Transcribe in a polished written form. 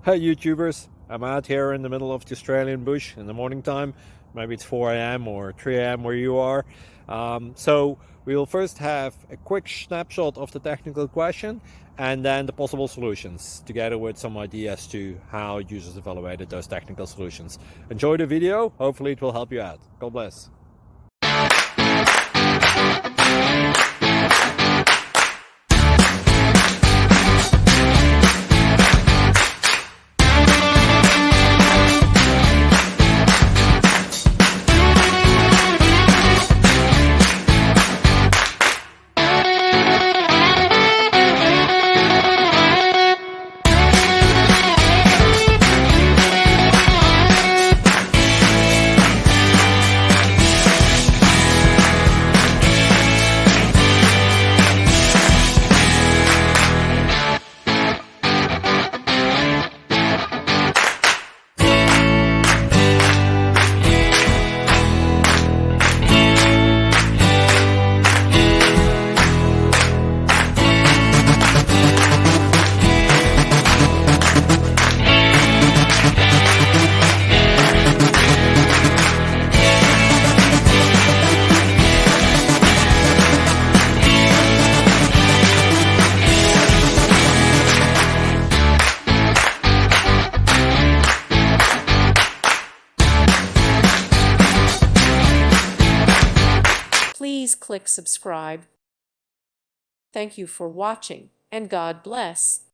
Hey YouTubers, I'm out here in the middle of the Australian bush in the morning time. Maybe it's 4 a.m. or 3 a.m. where you are. So we'll first have a quick snapshot of the technical question and then the possible solutions, together with some ideas to how users evaluated those technical solutions. Enjoy the video, hopefully it will help you out. God bless. Please click subscribe. Thank you for watching, and God bless.